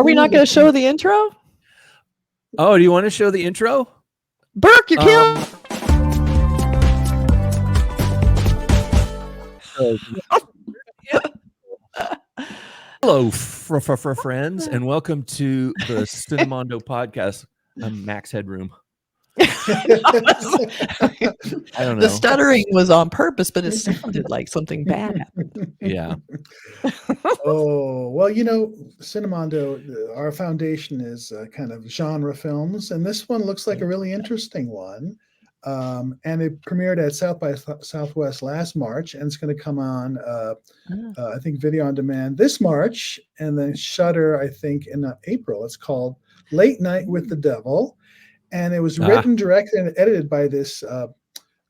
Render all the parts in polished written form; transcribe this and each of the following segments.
Are we not going to show the intro? Oh, do you want to show the intro? Burk, you're killing. Hello, friends, and welcome to the Cinemondo podcast. I'm Max Headroom. I don't know. The stuttering was on purpose, but it sounded like something bad. Yeah. Oh, well, you know, Cinemondo, our foundation is kind of genre films, and this one looks like a really interesting one. And it premiered at South by Southwest last March, and it's going to come on, I think, video on demand this March, and then Shudder, I think, in April. It's called Late Night with the Devil, and it was written, directed, and edited by this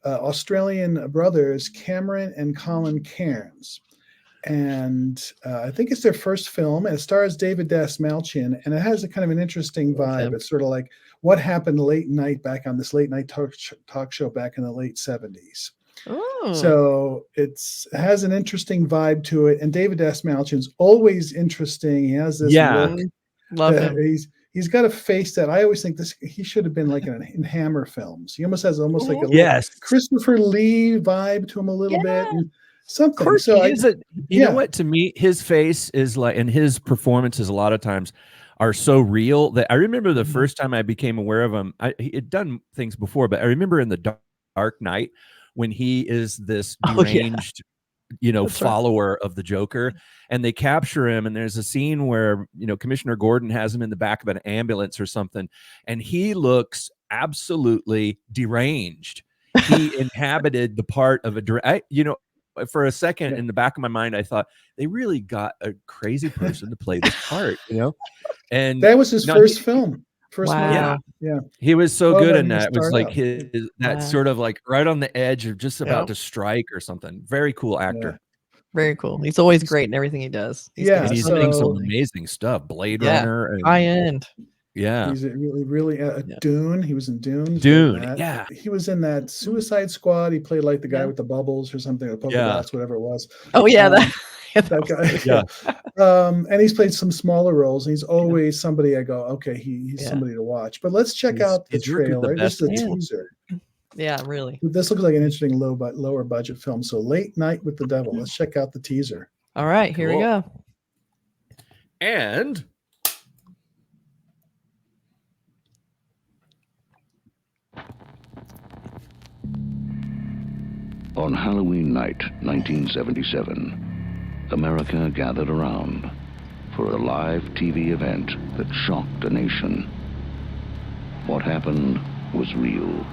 Australian brothers, Cameron and Colin Cairnes. And I think it's their first film, and it stars David Dastmalchian, and it has a kind of an interesting vibe. It's sort of like what happened late night back on this late night talk show back in the late 70s. Oh. So it has an interesting vibe to it, and David Dastmalchian's always interesting. He has this look. Love him. He's got a face that I always think he should have been like in Hammer films. He almost has like a little Christopher Lee vibe to him a little bit. And something. Of course, so you know what? To me, his face is like, and his performances a lot of times are so real that I remember the first time I became aware of him. He had done things before, but I remember in the Dark Knight when he is this deranged, follower of the Joker, and they capture him. And there's a scene where Commissioner Gordon has him in the back of an ambulance or something, and he looks absolutely deranged. He inhabited the part of for a second in the back of my mind, I thought they really got a crazy person to play this part, and that was his first film. Wow. Yeah. He was so good in that. It was like that sort of like right on the edge of just about to strike or something. Very cool actor. Yeah. Very cool. He's always great in everything he does. He's doing some amazing stuff. Blade Runner. And, high end. Yeah. He's really Dune. He was in Dune. Yeah. He was in that Suicide Squad. He played like the guy with the bubbles or something, or polka dots, whatever it was. Oh yeah, that guy. Yeah. And he's played some smaller roles, and he's always somebody I go, okay, he's somebody to watch. But let's check out the trailer. This is a teaser. Yeah, really. This looks like an interesting lower budget film. So Late Night with the Devil. Let's check out the teaser. All right, here we go. And on Halloween night, 1977, America gathered around for a live TV event that shocked a nation. What happened was real.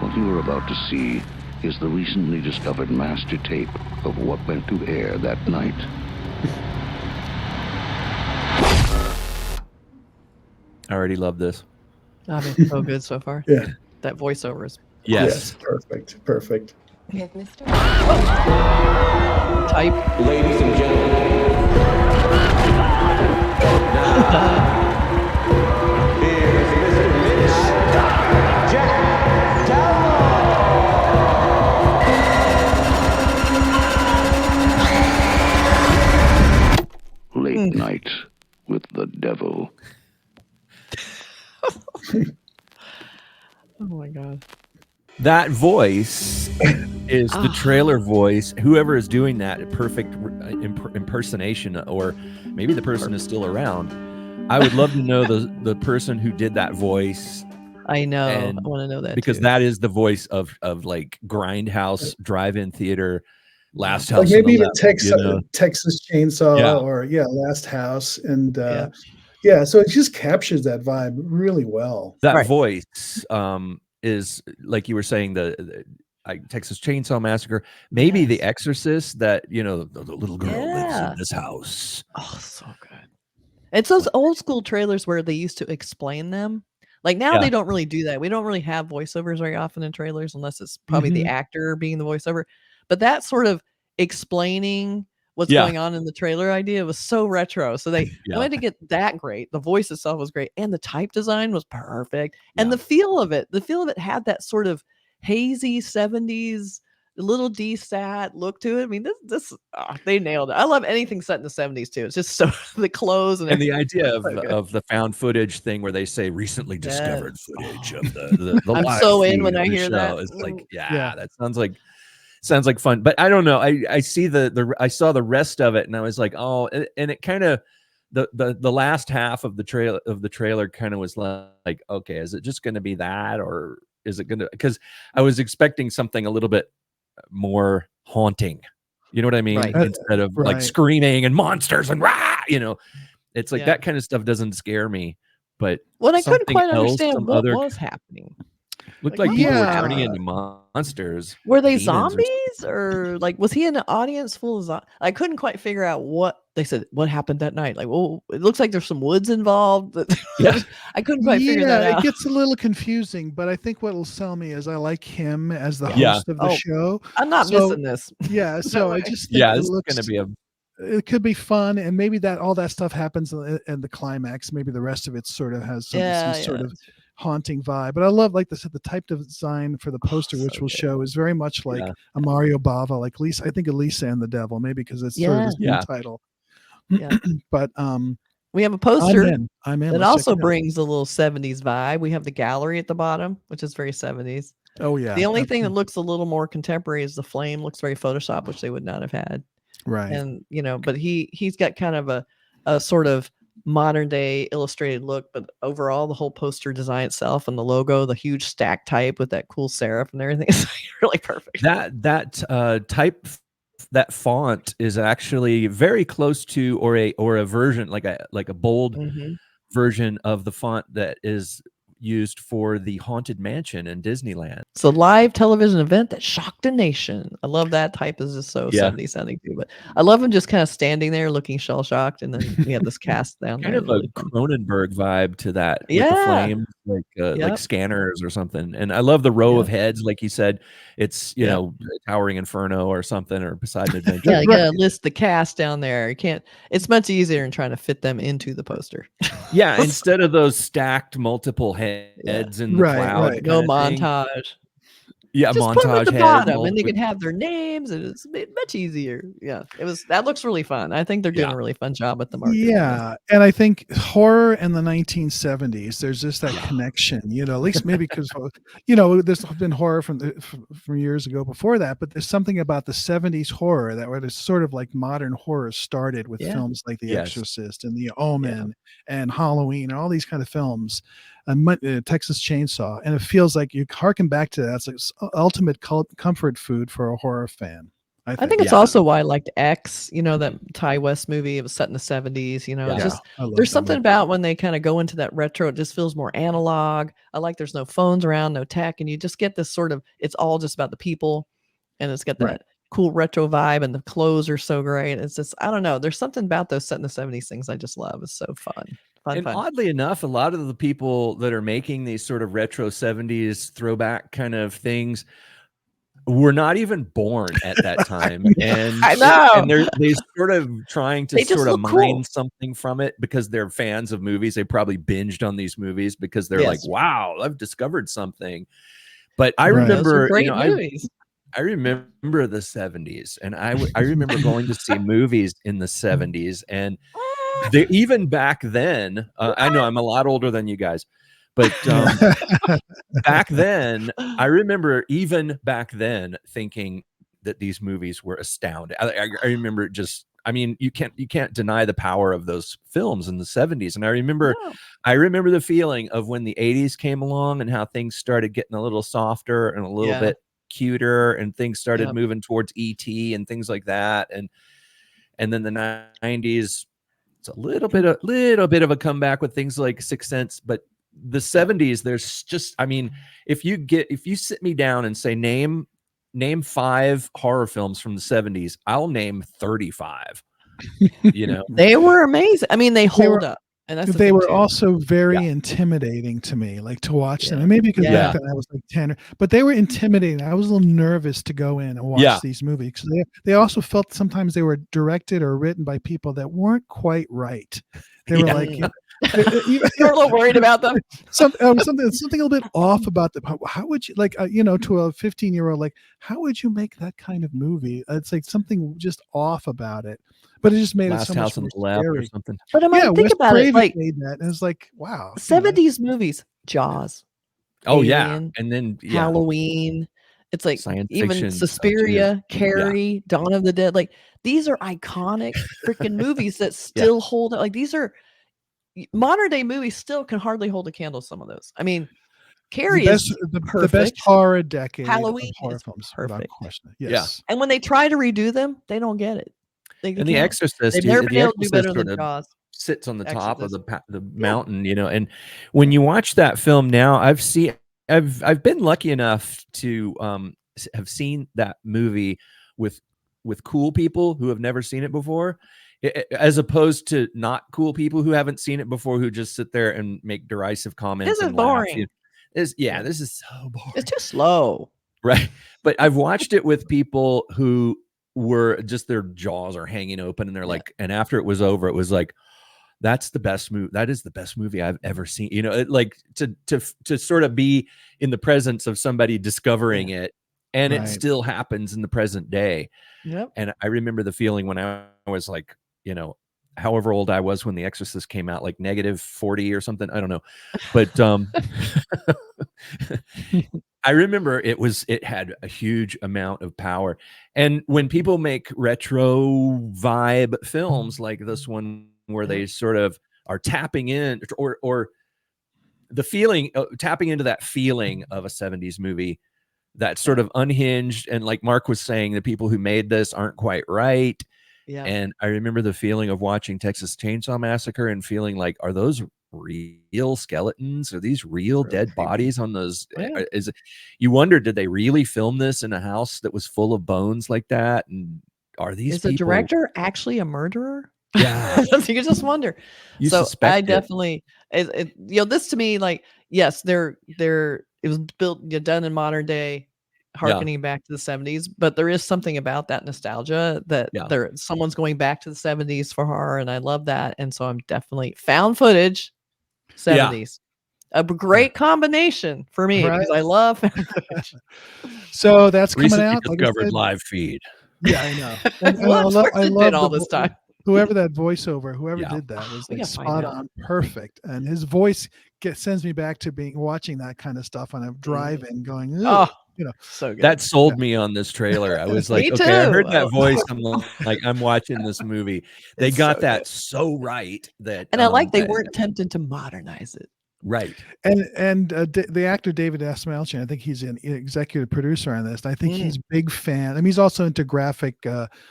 What you are about to see is the recently discovered master tape of what went to air that night. I already love this. I mean, so good so far. Yeah. That voiceover is yes. Perfect. With Mr. Type. Ladies and gentlemen, here's Mr. Mitch Jack Down. Late Night with the Devil. Oh my God. That voice is the trailer voice. Whoever is doing that, perfect impersonation, or maybe the person is still around. I would love to know the person who did that voice. I know. I want to know that because too. that is the voice of like Grindhouse, drive-in theater, Last House. Like maybe even Left, Texas Chainsaw or Last House, and so it just captures that vibe really well. That voice is, like you were saying, the Texas Chainsaw Massacre, maybe The Exorcist, that the little girl lives in this house. Oh, so good. It's those old school trailers where they used to explain them. Like now they don't really do that. We don't really have voiceovers very often in trailers unless it's probably the actor being the voiceover. But that sort of explaining what's going on in the trailer idea was so retro. So they wanted to get that great. The voice itself was great. And the type design was perfect. And the feel of it had that sort of hazy 70s little desat look to it. I mean, they nailed it. I love anything set in the 70s too. It's just so the clothes and the idea of so good. of the found footage thing where they say recently discovered Yes. footage of the I'm live so in feed when of I the hear show. that. It's like, Yeah. that sounds like fun. But I don't know. I see I saw the rest of it and I was like, oh, and it kind of the last half of the trailer kind of was like, okay, is it just going to be that, or is it going to? Because I was expecting something a little bit more haunting. You know what I mean? Right. Instead of like Right. screaming and monsters and rah, it's like Yeah. that kind of stuff doesn't scare me. But Well, I couldn't something quite else, understand some what other was happening. looked Like, like people were yeah. turning into monsters. Were they demons or something. zombies or like was he in an audience full of zombies? I couldn't quite figure out what they said. What happened that night? Like, well, it looks like there's some woods involved. Yeah. I couldn't quite figure that It out. gets a little confusing, but I think what will sell me is I like him as the Yeah. host of the Oh, show. I'm not So- missing this. Yeah, so I way. just think Yeah, it it's looks going to be a it could be fun, and maybe that all that stuff happens in the climax. Maybe the rest of it sort of has some sort of haunting vibe. But I love, like I said, the type design for the poster, which so will good. show, is very much like Yeah. a Mario Bava, like Lisa. I think Elisa and the Devil, maybe because it's sort of his new Yeah. title. Yeah. But We have a I'm poster in. that Let's check also it out. brings a little 70s vibe. We have the gallery at the bottom, which is very 70s. Oh yeah. The only thing that looks a little more contemporary is the flame. Looks very Photoshop, which they would not have had. right. And but he's got kind of a sort of modern day illustrated look, but overall the whole poster design itself and the logo, the huge stack type with that cool serif and everything is really perfect. That type, that font is actually very close to or a version like a bold Mhm. version of the font that is used for the Haunted Mansion in Disneyland. It's a live television event that shocked a nation. I love that type is just so Yeah. 70 sounding too, but I love him just kind of standing there looking shell shocked, and then we have this cast down Kind there. of a really fun. Cronenberg vibe to that with the Yeah. flames, like Yep. scanners or something. And I love the row of Yep. heads, like you said. It's Yep. Towering Inferno or something, or Poseidon Adventure. Yeah, you gotta list the cast down there. You can't. It's much easier than trying to fit them into the poster. Yeah, instead of those stacked multiple heads in the Right, cloud. right. No kinda thing. montage. Yeah, Just put them at montage the heads. bottom, and they multiple- can have their names, and it's much easier. Yeah, that looks really fun. I think they're doing Yeah. a really fun job at the marketing. Yeah, and I think horror in the 1970s, there's just that connection, at least maybe because there's been horror from years ago before that, but there's something about the 70s horror that was sort of like modern horror started with Yeah. films like The Yes. Exorcist and The Omen and Halloween and all these kind of films, and Texas Chainsaw, and it feels like you harken back to that. It's like ultimate comfort food for a horror fan. I think it's also why I liked X, that Ty West movie. It was set in the 70s, Yeah. it's just I love there's that something movie. about when they kind of go into that retro, it just feels more analog. I like there's no phones around, no tech, and you just get this sort of, it's all just about the people, and it's got that Right. cool retro vibe, and the clothes are so great. It's just, I don't know, there's something about those set in the 70s things I just love. It's so fun. And Fun. oddly enough, a lot of the people that are making these sort of retro 70s throwback kind of things were not even born at that time. And I know. And they sort of trying to They just sort of look mine cool. something from it because they're fans of movies. They probably binged on these movies because they're Yes. like, wow, I've discovered something. But I Right. Those were remember, great movies. I remember the 70s, and I remember going to see movies in the 70s, and even back then, I know I'm a lot older than you guys, but back then, I remember even back then thinking that these movies were astounding. I remember you can't deny the power of those films in the 70s. And I remember the feeling of when the 80s came along and how things started getting a little softer and a little bit cuter, and things started moving towards ET and things like that. And then the 90s, it's a little bit of a comeback with things like Sixth Sense, but the 70s, there's just, if you sit me down and say name 5 horror films from the 70s, I'll name 35. They were amazing. They hold up. And that's they were also very intimidating to me, like to watch them. And maybe because back then I was like 10, but they were intimidating. I was a little nervous to go in and watch these movies because they also felt sometimes they were directed or written by people that weren't quite right. They were like, You're a little worried about them. something a little bit off about them. How would you like, to a 15-year-old, like, how would you make that kind of movie? It's like something just off about it, but it just made Last it so House much on more the Left or scary. something. But I mean, think Wes about it. Craven Like made that, and it's like, wow. 70s movies, Jaws, Oh yeah, Alien, and then Halloween. It's like science even fiction stuff, too. Suspiria, Carrie, Dawn of the Dead. Like these are iconic freaking movies that still hold up. Like these are modern day movies still can hardly hold a candle to some of those. I mean, Carrie is the perfect. best horror decade Halloween of horror is films, without perfect. question. Yeah. Yes. And when they try to redo them, they don't get it. They And The can't. Exorcist, They've never been able to do better sort than of Jaws. sits on the top of Exorcist. the mountain, and when you watch that film now, I've been lucky enough to have seen that movie with cool people who have never seen it before, as opposed to not cool people who haven't seen it before, who just sit there and make derisive comments. This is and laugh. boring. This is so boring. It's too slow. Right. But I've watched it with people who were just, their jaws are hanging open, and they're like, and after it was over, it was like, that's the best movie. That is the best movie I've ever seen. Like to sort of be in the presence of somebody discovering it, and it still happens in the present day. Yep. And I remember the feeling when I was like, however old I was when The Exorcist came out, like -40 or something. I don't know. But I remember it had a huge amount of power. And when people make retro vibe films like this one, where they sort of are tapping in or the feeling, tapping into that feeling of a 70s movie that's sort of unhinged. And like Mark was saying, the people who made this aren't quite right. Yeah. And I remember the feeling of watching Texas Chainsaw Massacre and feeling like, are those real skeletons? Are these real dead bodies on those? Yeah. You wonder, did they really film this in a house that was full of bones like that? And are these Is the people director actually a murderer? Yeah. You can just wonder. You So suspect I it. definitely, this to me, like, yes, it was built, done in modern day, harkening back to the 70s, but there is something about that nostalgia that someone's going back to the 70s for horror, and I love that. And so I'm definitely found footage 70s. A great combination for me because I love found footage. So that's coming Recently out. Like I discovered said. live feed. Yeah, I know. And I Where's love it been all this time? whoever that voiceover, whoever Yeah. did that was We like gotta find spot out. on, perfect. And his voice sends me back to watching that kind of stuff on a drive-in, going, Oh, "Ugh," so good. That sold me on this trailer. I was like, Me okay, I too. heard that Oh. voice. I'm like, I'm watching this movie. They It's got so that good. so right that, And I like they weren't tempted to modernize it. right. And the actor David Dastmalchian, I think he's an executive producer on this. And I think he's a big fan. I mean, he's also into graphic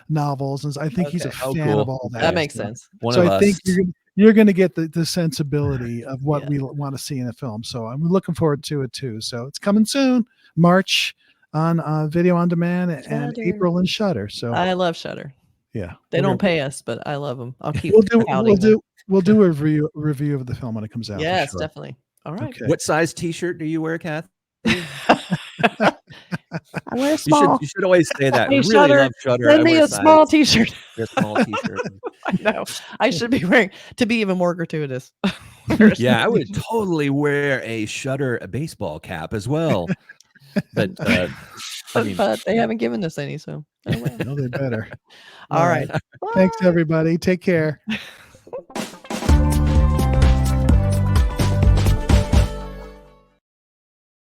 novels, and I think he's a Okay. Oh, fan cool. of all that. That makes So- sense. One So of I us. think you're going to get the sensibility of what Yeah. we want to see in a film. So I'm looking forward to it too. So it's coming soon, March on video on demand, and Shudder. April and Shudder. So I love Shudder. yeah, They we're don't gonna- pay us, but I love them. I'll keep We'll touting them. do a review of the film when it comes out. for Yes, sure. definitely. All right. Okay. What size T-shirt do you wear, Kath? I wear a You small. should always say that. Hey, I really Shudder, love Shudder. Send I me wear a small T-shirt. a small T-shirt. I know. I should be wearing to be even more gratuitous. Yeah, I would totally wear a baseball cap as well. But I mean, but they haven't given us any, so oh well. No, they better. All right. Thanks, everybody. Take care.